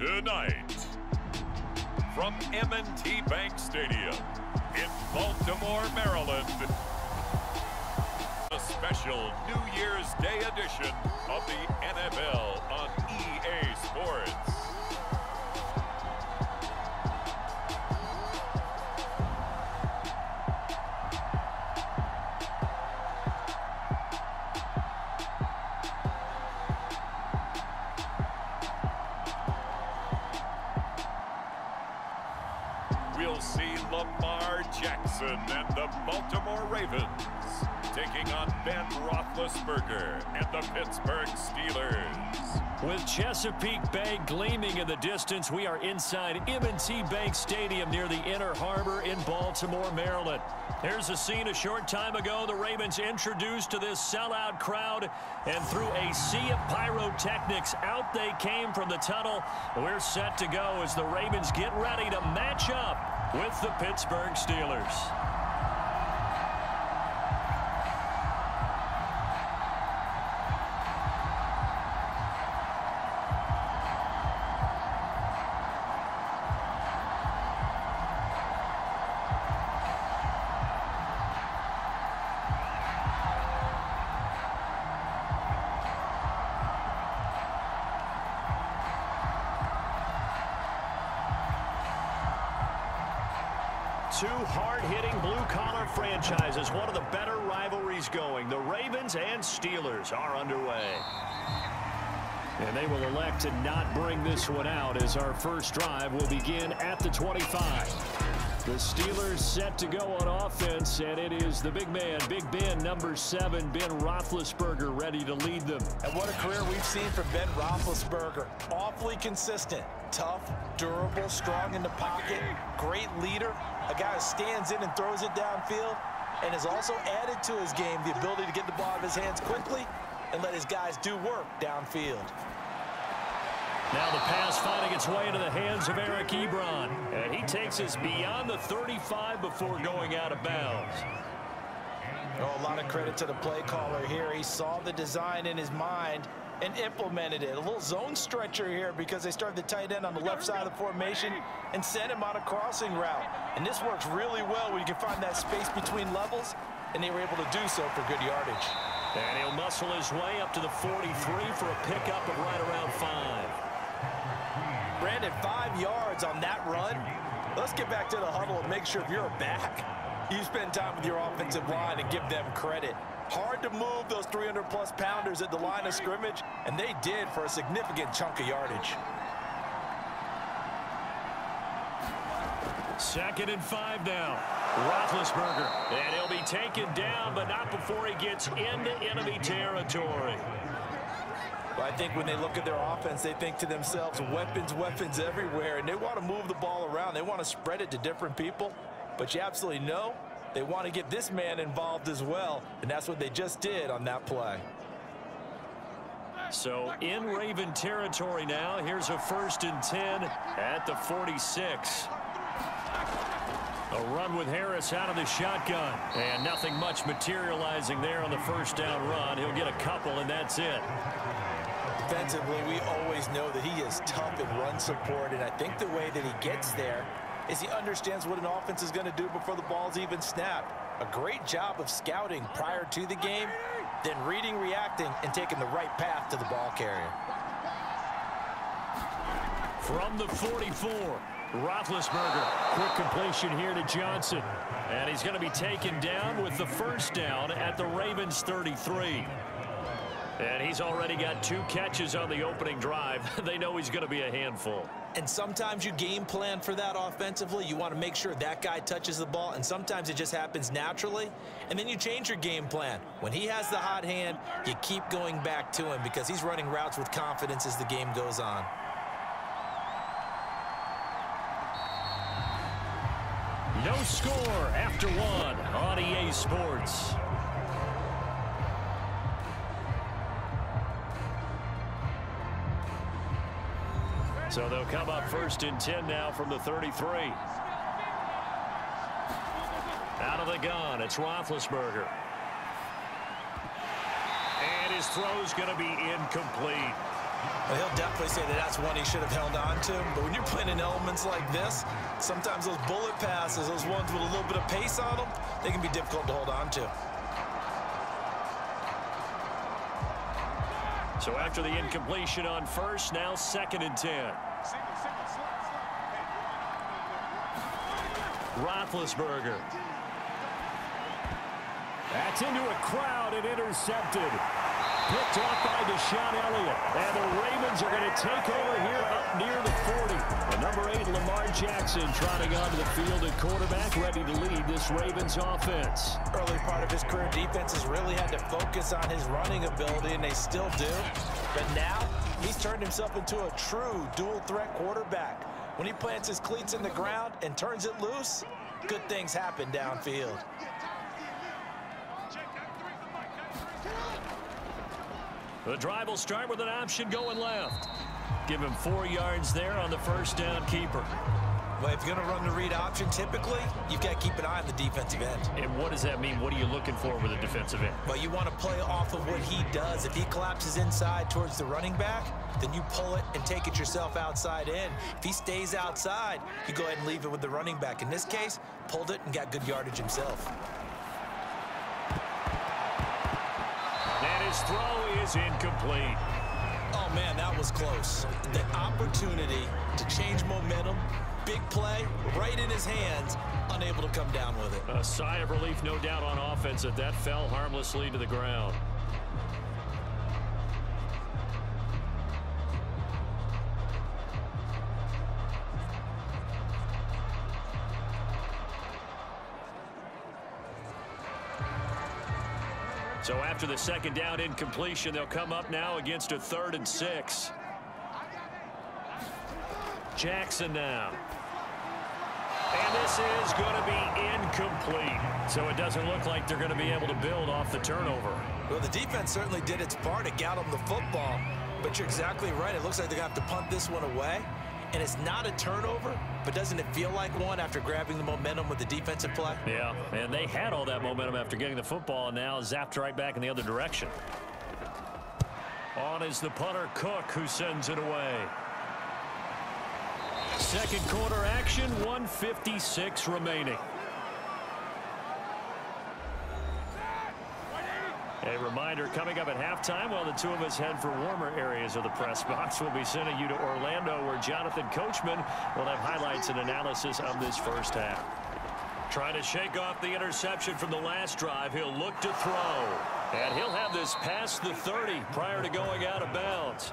Tonight, from M&T Bank Stadium in Baltimore, Maryland, a special New Year's Day edition of the NFL on EA Sports. We'll see Lamar Jackson and the Baltimore Ravens taking on Ben Roethlisberger and the Pittsburgh Steelers. With Chesapeake Bay gleaming in the distance, we are inside M&T Bank Stadium near the Inner Harbor in Baltimore, Maryland. Here's a scene a short time ago. The Ravens introduced to this sellout crowd, and through a sea of pyrotechnics, out they came from the tunnel. We're set to go as the Ravens get ready to match up with the Pittsburgh Steelers. Two hard-hitting blue-collar franchises, one of the better rivalries going. The Ravens and Steelers are underway. And they will elect to not bring this one out as our first drive will begin at the 25. The Steelers set to go on offense, and it is the big man, Big Ben, number 7, Ben Roethlisberger, ready to lead them. And what a career we've seen from Ben Roethlisberger. Awfully consistent, tough, durable, strong in the pocket, great leader, a guy who stands in and throws it downfield, and has also added to his game the ability to get the ball out of his hands quickly and let his guys do work downfield. Now the pass finding its way into the hands of Eric Ebron. And he takes us beyond the 35 before going out of bounds. Oh, a lot of credit to the play caller here. He saw the design in his mind and implemented it. A little zone stretcher here because they started the tight end on the left side of the formation and sent him on a crossing route. And this works really well when you can find that space between levels, and they were able to do so for good yardage. And he'll muscle his way up to the 43 for a pickup of right around 5. Brandon, 5 yards on that run. Let's get back to the huddle and make sure if you're a back, you spend time with your offensive line and give them credit. Hard to move those 300-plus pounders at the line of scrimmage, and they did for a significant chunk of yardage. 2nd and 5 now. Roethlisberger, and he'll be taken down, but not before he gets into enemy territory. Well, I think when they look at their offense, they think to themselves, weapons, weapons everywhere, and they want to move the ball around. They want to spread it to different people, but you absolutely know they want to get this man involved as well, and that's what they just did on that play. So in Raven territory now, here's a 1st and 10 at the 46. A run with Harris out of the shotgun, and nothing much materializing there on the 1st down run. He'll get a couple, and that's it. Defensively, we always know that he is tough in run support, and I think the way that he gets there is he understands what an offense is going to do before the ball's even snapped. A great job of scouting prior to the game, then reading, reacting, and taking the right path to the ball carrier. From the 44, Roethlisberger, quick completion here to Johnson. And he's going to be taken down with the 1st down at the Ravens 33. And he's already got 2 catches on the opening drive. They know he's going to be a handful. And sometimes you game plan for that offensively. You want to make sure that guy touches the ball, and sometimes it just happens naturally. And then you change your game plan. When he has the hot hand, you keep going back to him because he's running routes with confidence as the game goes on. No score after 1 on EA Sports. So they'll come up 1st and 10 now from the 33. Out of the gun, it's Roethlisberger. And his throw's going to be incomplete. Well, he'll definitely say that that's one he should have held on to. But when you're playing in elements like this, sometimes those bullet passes, those ones with a little bit of pace on them, they can be difficult to hold on to. So after the incompletion on first, now 2nd and 10. Roethlisberger. That's into a crowd and intercepted. Picked off by Deshaun Elliott. And the Ravens are going to take over here up near the 40. The number 8, Lamar Jackson, trotting onto the field at quarterback, ready to lead this Ravens offense. Early part of his career, defenses really had to focus on his running ability, and they still do. But now, he's turned himself into a true dual-threat quarterback. When he plants his cleats in the ground and turns it loose, good things happen downfield. The drive will start with an option going left. Give him 4 yards there on the first down keeper. Well, if you're going to run the read option, typically, you've got to keep an eye on the defensive end. And what does that mean? What are you looking for with a defensive end? Well, you want to play off of what he does. If he collapses inside towards the running back, then you pull it and take it yourself outside in. If he stays outside, you go ahead and leave it with the running back. In this case, pulled it and got good yardage himself. And his throw is incomplete. Oh, man, that was close. The opportunity to change momentum, big play, right in his hands, unable to come down with it. A sigh of relief, no doubt, on offense that fell harmlessly to the ground. So after the 2nd down incompletion, they'll come up now against a 3rd and 6. Jackson now. And this is going to be incomplete. So it doesn't look like they're going to be able to build off the turnover. Well, the defense certainly did its part to get them the football. But you're exactly right. It looks like they're going to have to punt this one away. And it's not a turnover, but doesn't it feel like one after grabbing the momentum with the defensive play? Yeah, and they had all that momentum after getting the football, and now zapped right back in the other direction. On is the punter, Cook, who sends it away. 2nd quarter action, 1:56 remaining. A reminder, coming up at halftime, while the two of us head for warmer areas of the press box, we'll be sending you to Orlando, where Jonathan Coachman will have highlights and analysis of this first half. Trying to shake off the interception from the last drive, he'll look to throw. And he'll have this past the 30 prior to going out of bounds.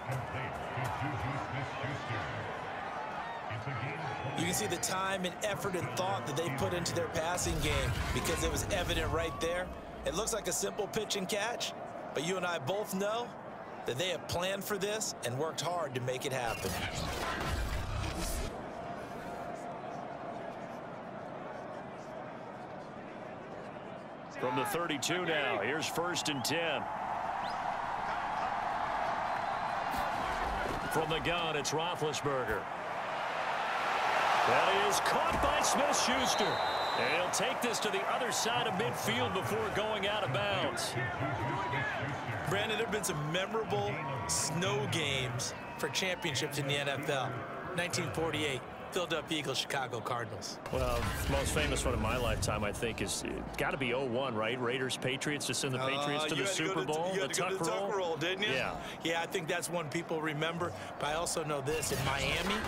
You can see the time and effort and thought that they put into their passing game because it was evident right there. It looks like a simple pitch and catch, but you and I both know that they have planned for this and worked hard to make it happen. From the 32 now, here's 1st and 10. From the gun, it's Roethlisberger. That is caught by Smith-Schuster. And he'll take this to the other side of midfield before going out of bounds. Brandon, there have been some memorable snow games for championships in the NFL. 1948, Philadelphia Eagles, Chicago Cardinals. Well, the most famous one in my lifetime, I think, is got to be 01, right? Raiders, Patriots, to send the Patriots to the Super Bowl. You had to go to the tuck roll, didn't you? Yeah. Yeah, I think that's one people remember. But I also know this. In Miami,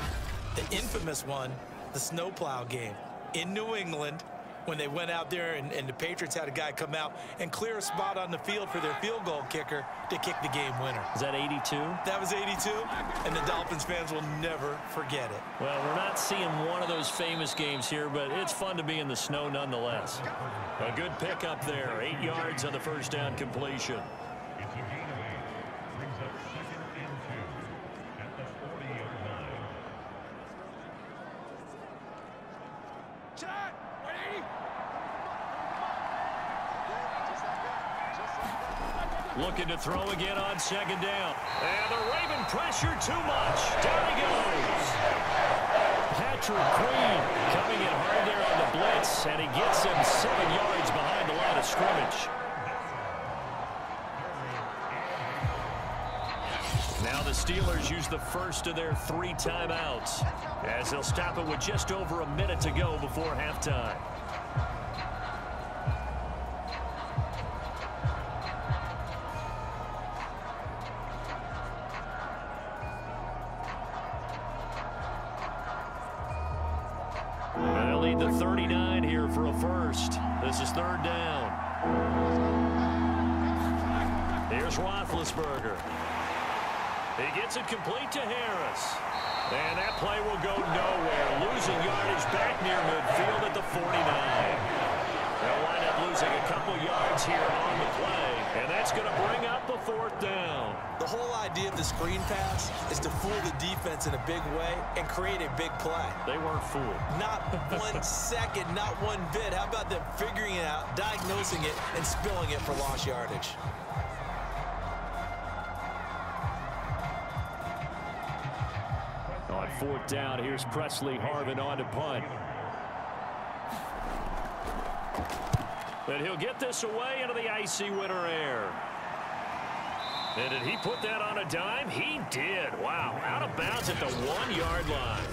the infamous one, the snowplow game. In New England, when they went out there and the Patriots had a guy come out and clear a spot on the field for their field goal kicker to kick the game winner. Is that 82? That was 82, and the Dolphins fans will never forget it. Well, we're not seeing one of those famous games here, but it's fun to be in the snow nonetheless. A good pickup there, 8 yards on the first down completion. Looking to throw again on 2nd down. And the Raven pressure too much. Down he goes. Patrick Queen coming in hard there on the blitz, and he gets him 7 yards behind the line of scrimmage. Now the Steelers use the first of their 3 timeouts as they'll stop it with just over a minute to go before halftime. They'll lead the 39 here for a first. This is 3rd down. Here's Roethlisberger. He gets it complete to Harris. And that play will go nowhere. Losing yardage back near midfield at the 49. They'll wind up losing a couple yards here on the play. And that's going to bring up a 4th down. The whole idea of the screen pass is to fool the defense in a big way and create a big play. They weren't fooled. Not 1 second, not one bit. How about them figuring it out, diagnosing it, and spilling it for lost yardage? On 4th down, here's Presley Harvin on to punt. And he'll get this away into the icy winter air. And did he put that on a dime? He did. Wow, out of bounds at the 1-yard line.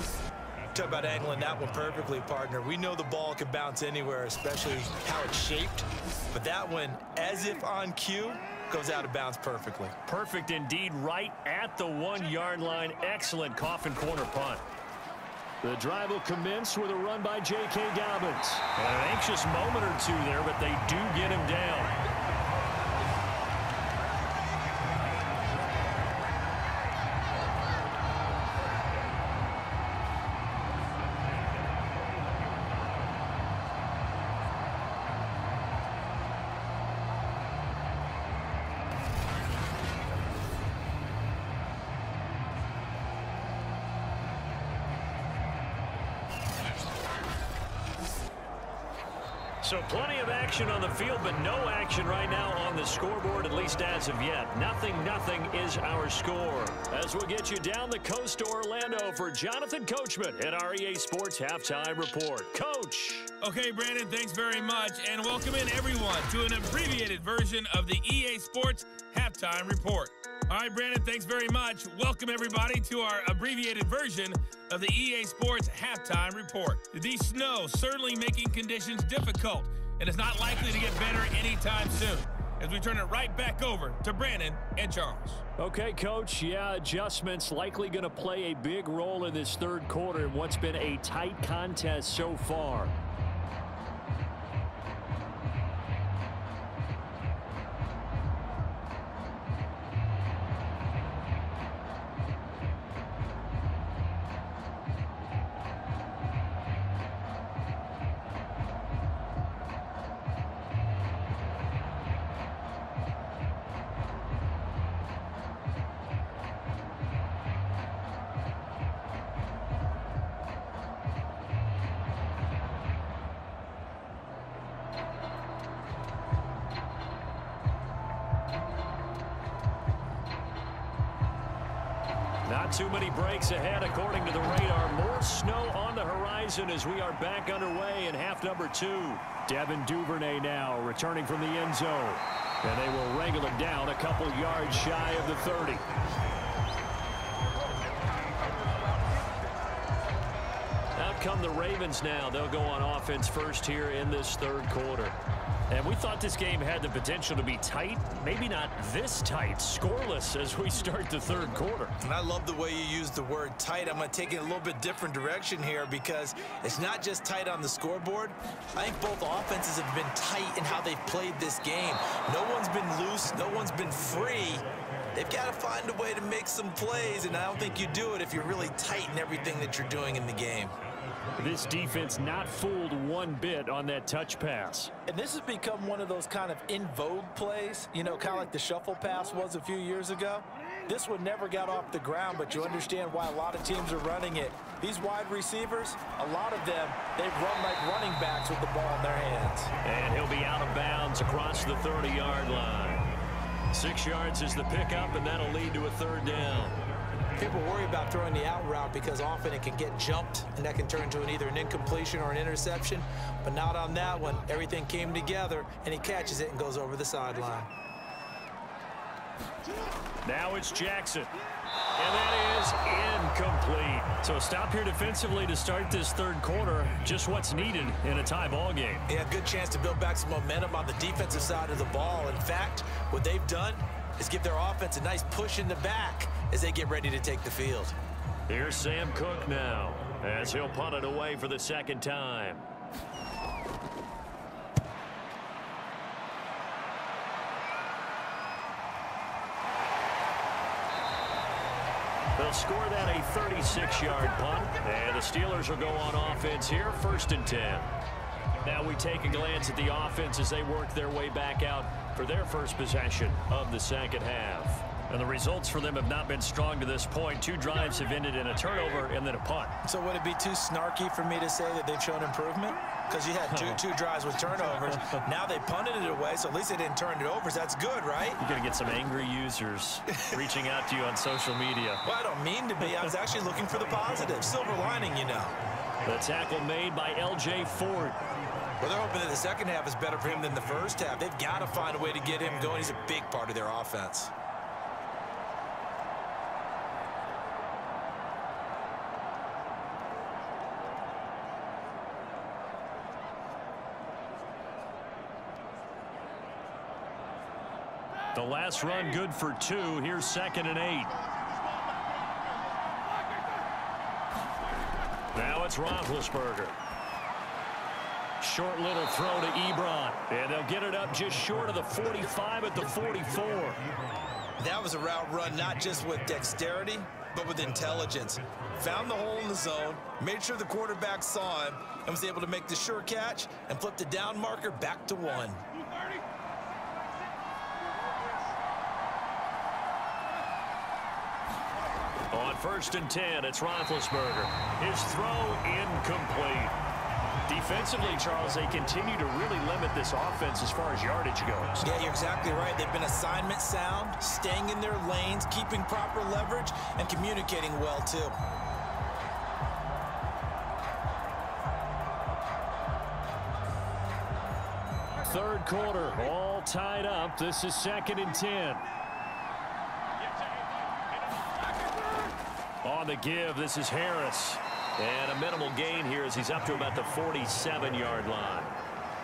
Talk about angling that one perfectly, partner. We know the ball can bounce anywhere, especially how it's shaped. But that one, as if on cue, goes out of bounds perfectly. Perfect indeed, right at the 1-yard line. Excellent coffin corner punt. The drive will commence with a run by J.K. Dobbins. And an anxious moment or two there, but they do get him down. So plenty of action on the field, but no action right now on the scoreboard, at least as of yet. 0-0 is our score. As we'll get you down the coast to Orlando for Jonathan Coachman at our EA Sports Halftime Report. Coach. Okay, Brandon, thanks very much, and welcome in everyone to an abbreviated version of the EA Sports Halftime Report. All right, Brandon, thanks very much. Welcome, everybody, to our abbreviated version of the EA Sports Halftime Report. The snow certainly making conditions difficult, and it's not likely to get better anytime soon. As we turn it right back over to Brandon and Charles. Okay, Coach, yeah, adjustments likely going to play a big role in this 3rd quarter in what's been a tight contest so far. Not too many breaks ahead according to the radar. More snow on the horizon as we are back underway in half number 2. Devin Duvernay now returning from the end zone. And they will wrangle him down a couple yards shy of the 30. Out come the Ravens now. They'll go on offense first here in this 3rd quarter. And we thought this game had the potential to be tight, maybe not this tight, scoreless as we start the 3rd quarter. And I love the way you use the word tight. I'm going to take it a little bit different direction here because it's not just tight on the scoreboard. I think both offenses have been tight in how they've played this game. No one's been loose. No one's been free. They've got to find a way to make some plays, and I don't think you do it if you're really tight in everything that you're doing in the game. This defense not fooled one bit on that touch pass. And this has become one of those kind of in vogue plays, you know, kind of like the shuffle pass was a few years ago. This one never got off the ground, but you understand why a lot of teams are running it. These wide receivers, a lot of them, they run like running backs with the ball in their hands. And he'll be out of bounds across the 30-yard line. 6 yards is the pickup, and that'll lead to a 3rd down. People worry about throwing the out route because often it can get jumped, and that can turn into either an incompletion or an interception. But not on that one. Everything came together, and he catches it and goes over the sideline. Now it's Jackson. And that is incomplete. So a stop here defensively to start this third quarter. Just what's needed in a tie ball game. Yeah, good chance to build back some momentum on the defensive side of the ball. In fact, what they've done is give their offense a nice push in the back as they get ready to take the field. Here's Sam Cook now as he'll punt it away for the second time. They'll score that a 36-yard punt, and the Steelers will go on offense here, 1st and 10. Now we take a glance at the offense as they work their way back out for their first possession of the second half. And the results for them have not been strong to this point. 2 drives have ended in a turnover and then a punt. So would it be too snarky for me to say that they've shown improvement? Because you had two drives with turnovers. Now they punted it away, so at least they didn't turn it over. So that's good, right? You're going to get some angry users reaching out to you on social media. Well, I don't mean to be. I was actually looking for the positive. Silver lining, you know. The tackle made by L.J. Ford. Well, they're hoping that the second half is better for him than the first half. They've got to find a way to get him going. He's a big part of their offense. The last run good for 2. Here's 2nd and 8. Now it's Roethlisberger. Short little throw to Ebron. And they'll get it up just short of the 45 at the 44. That was a route run not just with dexterity, but with intelligence. Found the hole in the zone, made sure the quarterback saw him, and was able to make the sure catch and flip the down marker back to 1. On 1st and 10, it's Roethlisberger. His throw incomplete. Defensively, Charles, they continue to really limit this offense as far as yardage goes. Yeah, you're exactly right. They've been assignment sound, staying in their lanes, keeping proper leverage, and communicating well, too. Third quarter, all tied up. This is 2nd and 10. On the give, this is Harris. And a minimal gain here as he's up to about the 47-yard line.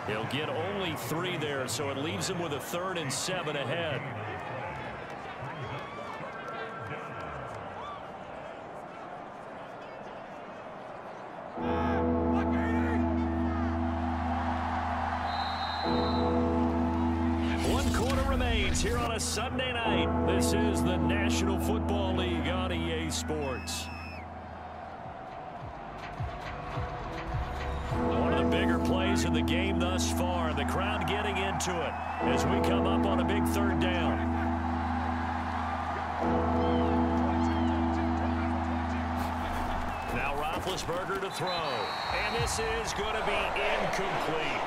He'll get only 3 there, so it leaves him with a 3rd and 7 ahead. One quarter remains here on a Sunday night. This is the National Football League on EA Sports. One of the bigger plays in the game thus far. The crowd getting into it as we come up on a big 3rd down. Now Roethlisberger to throw. And this is going to be incomplete.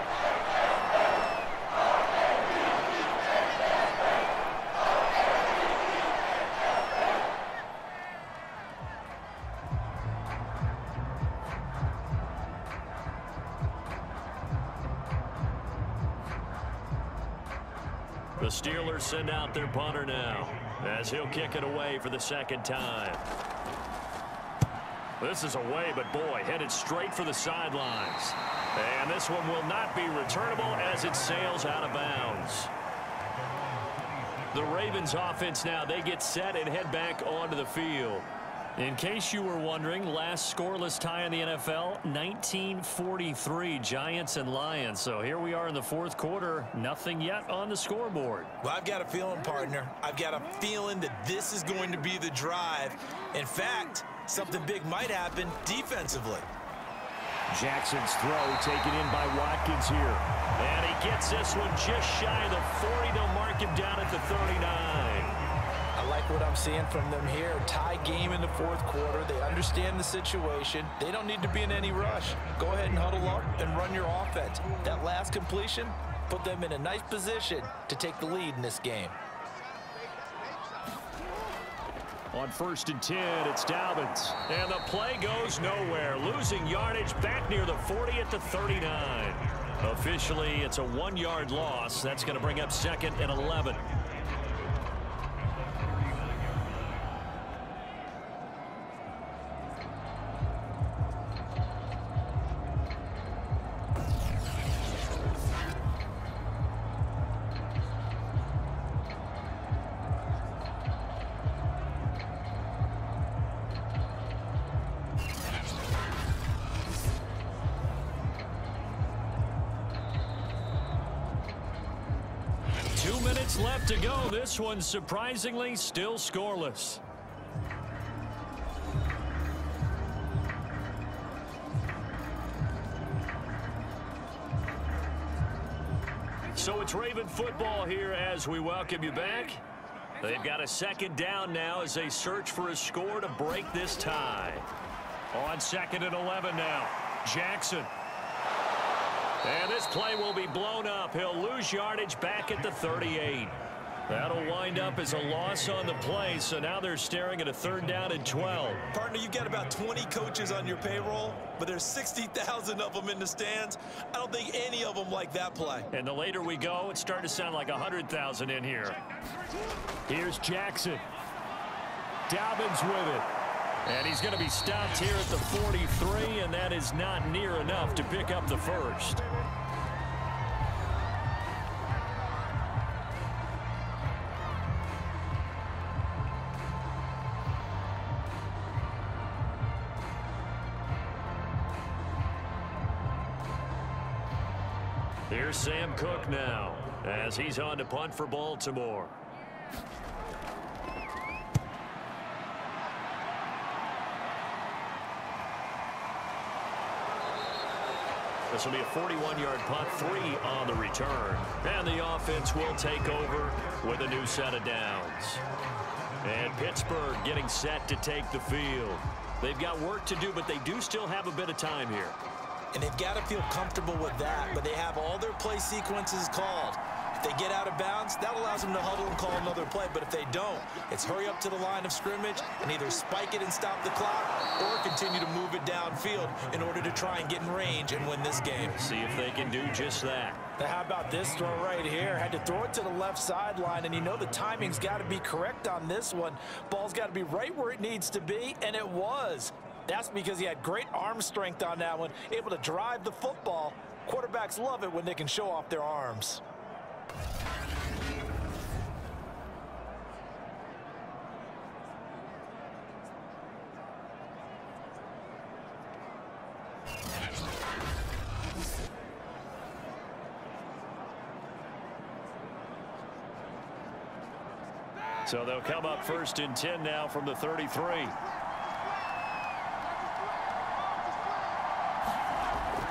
The Steelers send out their punter now as he'll kick it away for the 2nd time. This is away, but boy, headed straight for the sidelines. And this one will not be returnable as it sails out of bounds. The Ravens offense now, they get set and head back onto the field. In case you were wondering, last scoreless tie in the NFL, 1943, Giants and Lions. So here we are in the 4th quarter, nothing yet on the scoreboard. Well, I've got a feeling, partner. I've got a feeling that this is going to be the drive. In fact, something big might happen defensively. Jackson's throw taken in by Watkins here. And he gets this one just shy of the 40. They'll mark him down at the 39. I like what I'm seeing from them here. Tie game in the 4th quarter. They understand the situation. They don't need to be in any rush. Go ahead and huddle up and run your offense. That last completion put them in a nice position to take the lead in this game. On 1st and 10, it's Dobbins. And the play goes nowhere. Losing yardage back near the 40 at the 39. Officially, it's a 1-yard loss. That's going to bring up 2nd and 11. minutes left to go. This one surprisingly still scoreless. So it's Raven football here as we welcome you back. They've got a second down now as they search for a score to break this tie. On 2nd and 11 now, Jackson. And this play will be blown up. He'll lose yardage back at the 38. That'll wind up as a loss on the play, so now they're staring at a 3rd down and 12. Partner, you've got about 20 coaches on your payroll, but there's 60,000 of them in the stands. I don't think any of them like that play. And the later we go, it's starting to sound like 100,000 in here. Here's Jackson. Dobbins with it. And he's going to be stopped here at the 43, and that is not near enough to pick up the first. Here's Sam Cook now as he's on to punt for Baltimore. This will be a 41-yard punt, 3 on the return. And the offense will take over with a new set of downs. And Pittsburgh getting set to take the field. They've got work to do, but they do still have a bit of time here. And they've got to feel comfortable with that, but they have all their play sequences called. If they get out of bounds, that allows them to huddle and call another play. But if they don't, it's hurry up to the line of scrimmage and either spike it and stop the clock or continue to move it downfield in order to try and get in range and win this game. See if they can do just that. Now, how about this throw right here? Had to throw it to the left sideline, and you know the timing's got to be correct on this one. Ball's got to be right where it needs to be, and it was. That's because he had great arm strength on that one, able to drive the football. Quarterbacks love it when they can show off their arms. So they'll come up 1st and 10 now from the 33.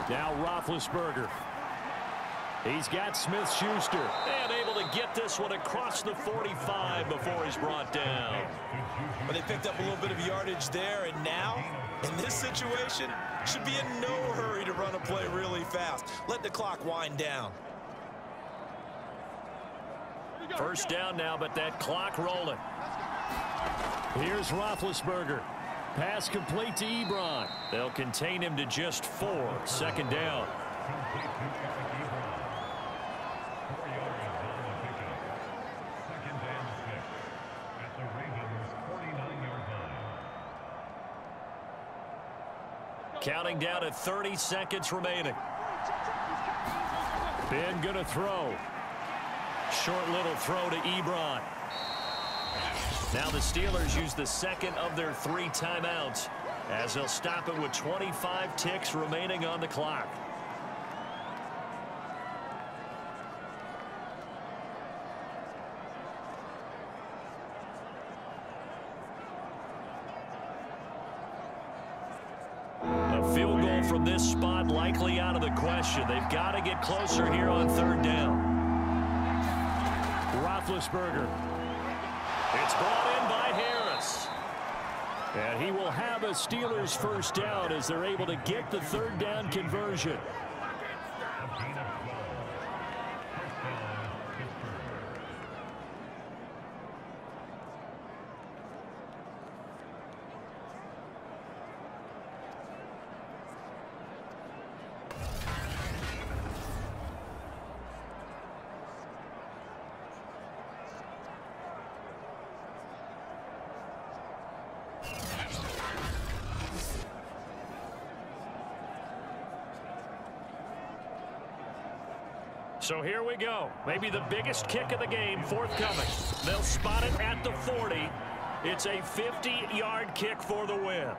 Now Roethlisberger. He's got Smith-Schuster and able to get this one across the 45 before he's brought down. But they picked up a little bit of yardage there, and now, in this situation, should be in no hurry to run a play really fast. Let the clock wind down. 1st down now, but that clock rolling. Here's Roethlisberger. Pass complete to Ebron. They'll contain him to just 4. 2nd down. Counting down at 30 seconds remaining. Ben gonna throw. Short little throw to Ebron. Now the Steelers use the 2nd of their 3 timeouts as they'll stop it with 25 ticks remaining on the clock. A field goal from this spot likely out of the question. They've got to get closer here on 3rd down. Roethlisberger. It's brought in by Harris. And he will have a Steelers 1st down as they're able to get the 3rd down conversion. So here we go. Maybe the biggest kick of the game forthcoming. They'll spot it at the 40. It's a 50-yard kick for the win.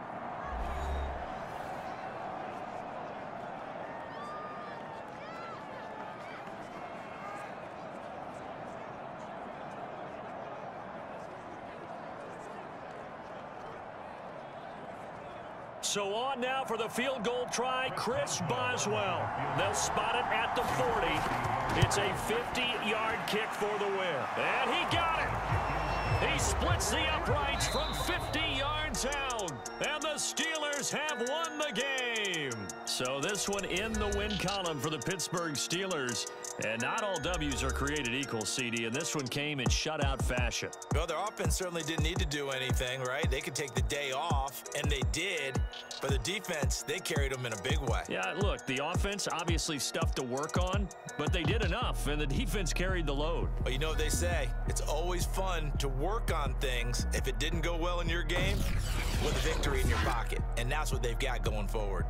So on now for the field goal try, Chris Boswell. They'll spot it at the 40. It's a 50-yard kick for the win. And he got it. He splits the uprights from 50 yards out. And the Steelers have won the game. So this one in the win column for the Pittsburgh Steelers. And not all W's are created equal, CD, and this one came in shutout fashion. Well, their offense certainly didn't need to do anything, right? They could take the day off, and they did. But the defense, they carried them in a big way. Yeah, look, the offense, obviously stuff to work on, but they did enough, and the defense carried the load. Well, you know what they say. It's always fun to work on things if it didn't go well in your game with a victory in your pocket. And that's what they've got going forward.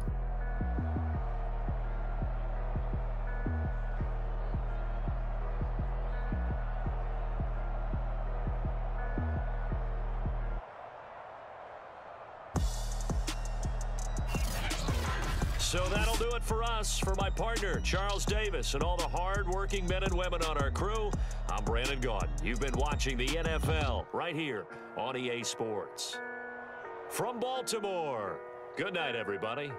So that'll do it for us. For my partner, Charles Davis, and all the hard-working men and women on our crew, I'm Brandon Gaudin. You've been watching the NFL right here on EA Sports. From Baltimore, good night, everybody.